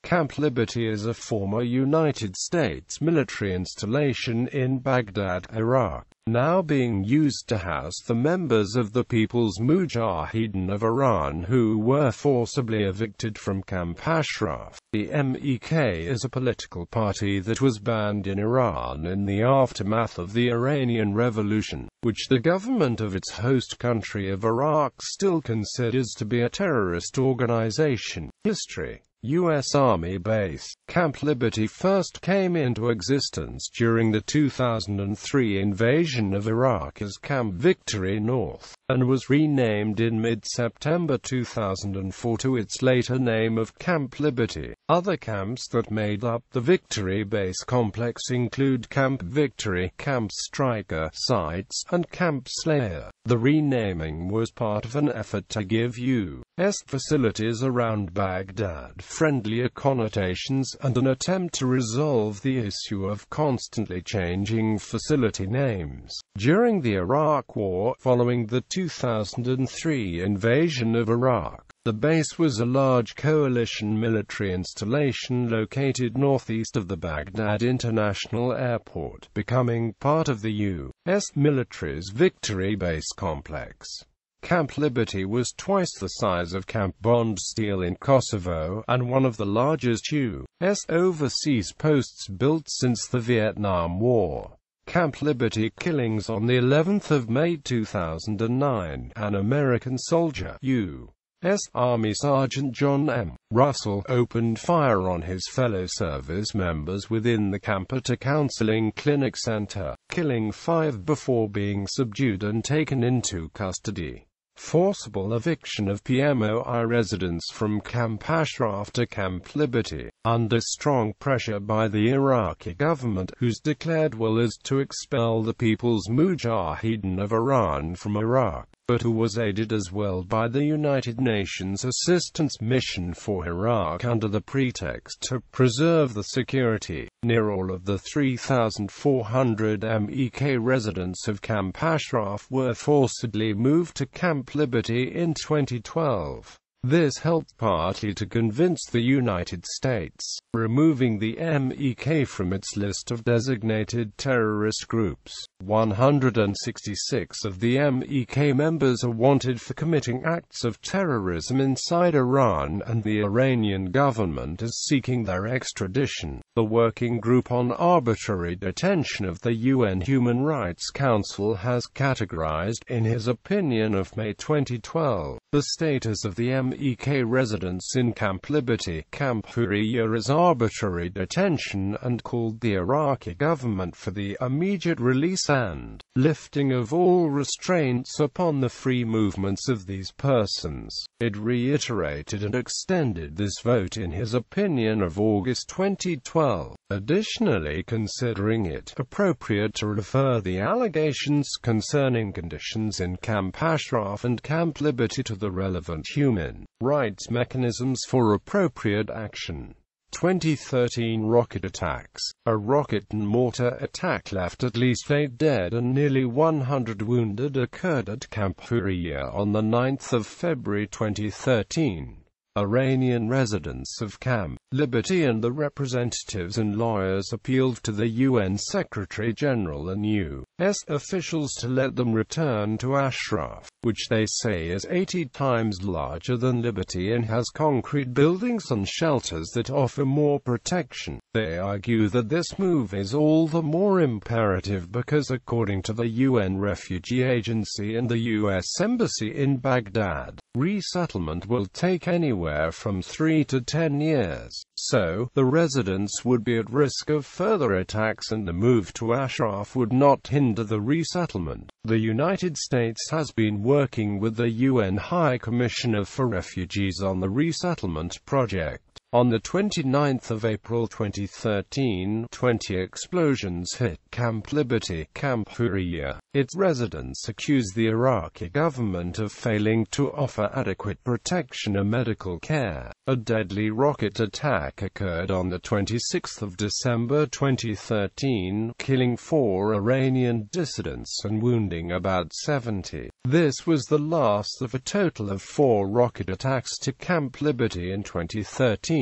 Camp Liberty is a former United States military installation in Baghdad, Iraq, now being used to house the members of the People's Mujahedin of Iran who were forcibly evicted from Camp Ashraf.The MEK is a political party that was banned in Iran in the aftermath of the Iranian Revolution, which the government of its host country of Iraq still considers to be a terrorist organization. History. U.S. Army base. Camp Liberty first came into existence during the 2003 invasion of Iraq as Camp Victory North, and was renamed in mid-September 2004 to its later name of Camp Liberty. Other camps that made up the Victory Base complex include Camp Victory, Camp Striker Sites, and Camp Slayer. The renaming was part of an effort to give U.S. facilities around Baghdad friendlier connotations, and an attempt to resolve the issue of constantly changing facility names. During the Iraq War, following the 2003 invasion of Iraq, the base was a large coalition military installation located northeast of the Baghdad International Airport, becoming part of the U.S. military's Victory Base complex. Camp Liberty was twice the size of Camp Bondsteel in Kosovo, and one of the largest U.S. overseas posts built since the Vietnam War. Camp Liberty killings on the 11th of May 2009, an American soldier, U.S. Army Sergeant John M. Russell, opened fire on his fellow service members within the camp at a counseling clinic center, killing 5 before being subdued and taken into custody. Forcible eviction of PMOI residents from Camp Ashraf to Camp Liberty, under strong pressure by the Iraqi government, whose declared will is to expel the People's Mujahedin of Iran from Iraq, but who was aided as well by the United Nations Assistance Mission for Iraq under the pretext to preserve the security. Near all of the 3,400 MEK residents of Camp Ashraf were forcibly moved to Camp Liberty in 2012. This helped partly to convince the United States, removing the MEK from its list of designated terrorist groups. 166 of the MEK members are wanted for committing acts of terrorism inside Iran, and the Iranian government is seeking their extradition. The Working Group on Arbitrary Detention of the UN Human Rights Council has categorized, in his opinion of May 2012, the status of the MEK residents in Camp Liberty, Camp Hurriya as arbitrary detention, and called the Iraqi government for the immediate release and lifting of all restraints upon the free movements of these persons. It reiterated and extended this vote in his opinion of August 2012, additionally considering it appropriate to refer the allegations concerning conditions in Camp Ashraf and Camp Liberty to the relevant human rights mechanisms for appropriate action. 2013 rocket attacks. A rocket and mortar attack left at least 8 dead and nearly 100 wounded occurred at Camp Hurriya on the 9th of February 2013. Iranian residents of Camp Liberty and the representatives and lawyers appealed to the UN Secretary-General and U.S. officials to let them return to Ashraf, which they say is 80 times larger than Liberty and has concrete buildings and shelters that offer more protection. They argue that this move is all the more imperative because, according to the UN Refugee Agency and the U.S. Embassy in Baghdad, resettlement will take anywhere from 3 to 10 years. So, the residents would be at risk of further attacks, and the move to Ashraf would not hinder the resettlement. The United States has been working with the UN High Commissioner for Refugees on the resettlement project. On the 29th of April 2013, 20 explosions hit Camp Liberty, Camp Hurriya. Its residents accused the Iraqi government of failing to offer adequate protection or medical care. A deadly rocket attack occurred on the 26th of December 2013, killing 4 Iranian dissidents and wounding about 70. This was the last of a total of 4 rocket attacks to Camp Liberty in 2013.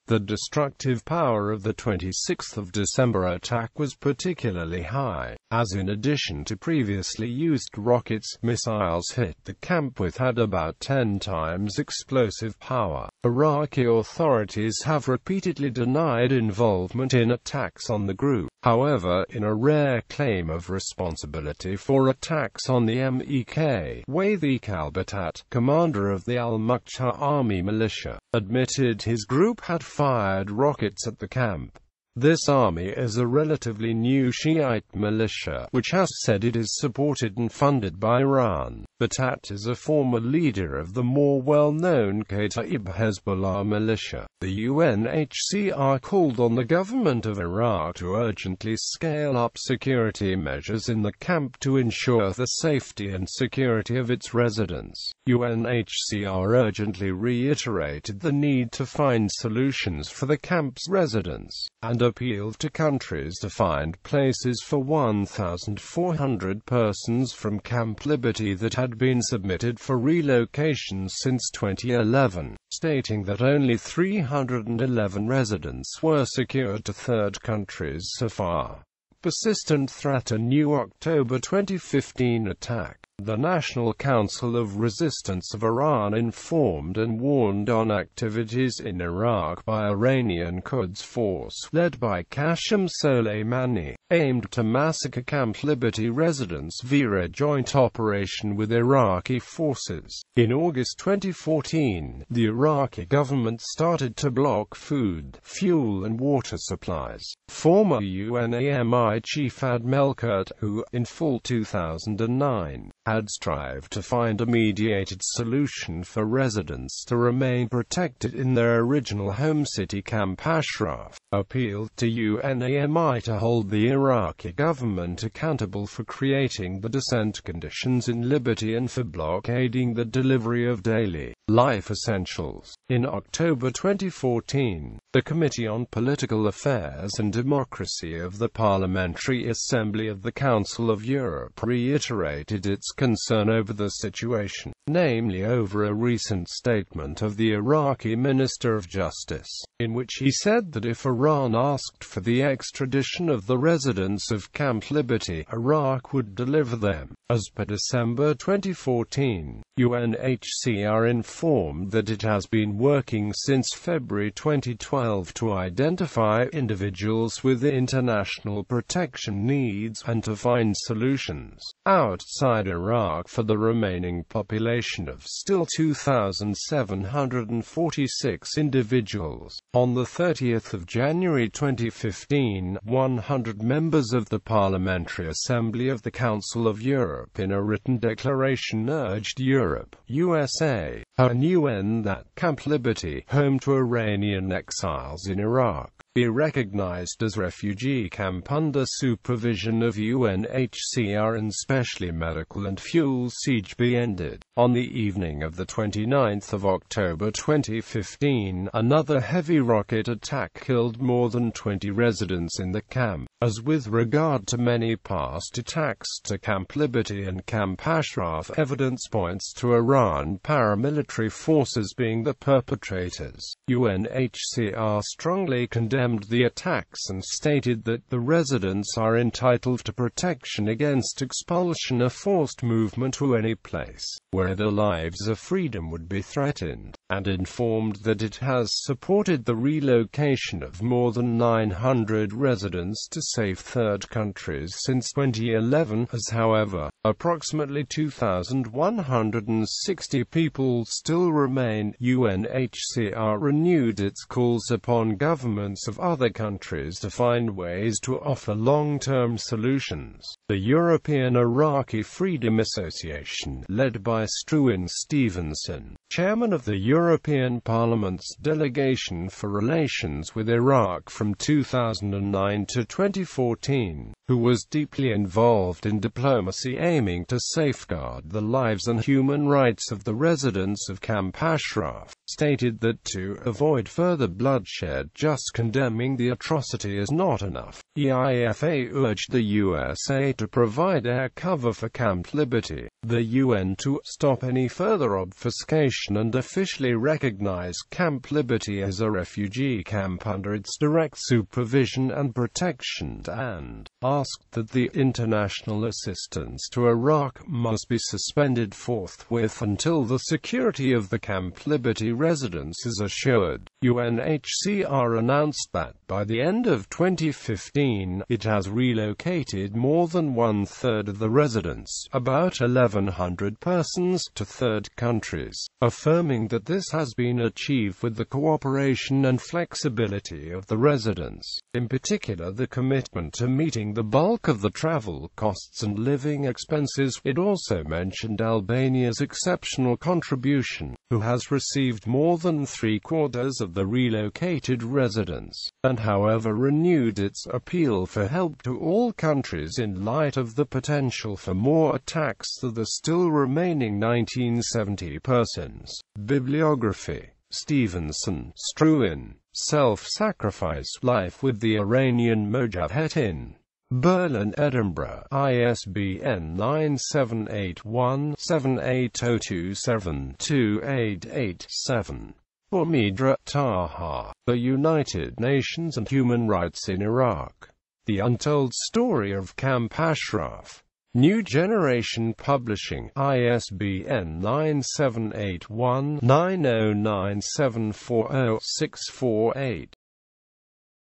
The destructive power of the 26th of December attack was particularly high, as in addition to previously used rockets, missiles hit the camp with had about 10 times explosive power. Iraqi authorities have repeatedly denied involvement in attacks on the group. However, in a rare claim of responsibility for attacks on the MEK, Wathik al-Battat, commander of the al-Muqta army militia, admitted his group had fired rockets at the camp. This army is a relatively new Shiite militia, which has said it is supported and funded by Iran. Battat is a former leader of the more well-known Kataib Hezbollah militia. The UNHCR called on the government of Iraq to urgently scale up security measures in the camp to ensure the safety and security of its residents. UNHCR urgently reiterated the need to find solutions for the camp's residents, and appealed to countries to find places for 1,400 persons from Camp Liberty that had been submitted for relocation since 2011, stating that only 311 residents were secured to third countries so far. Persistent threat. A new October 2015 attack. The National Council of Resistance of Iran informed and warned on activities in Iraq by Iranian Quds Force, led by Qasem Soleimani, aimed to massacre Camp Liberty residents via a joint operation with Iraqi forces. In August 2014, the Iraqi government started to block food, fuel and water supplies. Former UNAMI chief Admiral Kurt, who, in fall 2009, had strived to find a mediated solution for residents to remain protected in their original home city Camp Ashraf, appealed to UNAMI to hold the Iraqi government accountable for creating the descent conditions in Liberty and for blockading the delivery of daily life essentials. In October 2014, the Committee on Political Affairs and Democracy of the Parliamentary Assembly of the Council of Europe reiterated its concern over the situation, namely over a recent statement of the Iraqi Minister of Justice, in which he said that if Iran asked for the extradition of the residents of Camp Liberty, Iraq would deliver them. As per December 2014, UNHCR informed that it has been working since February 2012 to identify individuals with international protection needs and to find solutions outside Iraq for the remaining population of still 2,746 individuals. On the 30th of January 2015, 100 members of the Parliamentary Assembly of the Council of Europe in a written declaration urged Europe, USA, and UN that Camp Liberty, home to Iranian exiles in Iraq, be recognized as refugee camp under supervision of UNHCR and specially medical and fuel siege be ended. On the evening of the 29th of October 2015, another heavy rocket attack killed more than 20 residents in the camp. As with regard to many past attacks to Camp Liberty and Camp Ashraf, evidence points to Iran paramilitary forces being the perpetrators. UNHCR strongly condemned the attacks and stated that the residents are entitled to protection against expulsion or forced movement to any place where their lives or freedom would be threatened, and informed that it has supported the relocation of more than 900 residents to safe third countries since 2011, as however, approximately 2,160 people still remain. UNHCR renewed its calls upon governments of other countries to find ways to offer long-term solutions. The European Iraqi Freedom Association, led by Struan Stevenson, chairman of the European Parliament's Delegation for Relations with Iraq from 2009 to 2014, who was deeply involved in diplomacy aiming to safeguard the lives and human rights of the residents of Camp Ashraf, stated that to avoid further bloodshed, just condemning the atrocity is not enough. EIFA urged the USA to provide air cover for Camp Liberty, the UN to stop any further obfuscation and officially recognize Camp Liberty as a refugee camp under its direct supervision and protection, and asked that the international assistance to Iraq must be suspended forthwith until the security of the Camp Liberty residents is assured. UNHCR announced that, by the end of 2015, it has relocated more than one-third of the residents, about 1,100 persons, to third countries, affirming that this has been achieved with the cooperation and flexibility of the residents, in particular the commitment to meeting the bulk of the travel costs and living expenses. It also mentioned Albania's exceptional contribution, who has received more than three-quarters of the relocated residents, and however renewed its appeal for help to all countries in light of the potential for more attacks to the still remaining 1970 persons. Bibliography: Stevenson, Struan, Self-Sacrifice, Life with the Iranian Mujahedin. Berlin, Edinburgh, ISBN 9781780272887. Formidra, Taha. The United Nations and Human Rights in Iraq. The Untold Story of Camp Ashraf. New Generation Publishing, ISBN 9781909740648.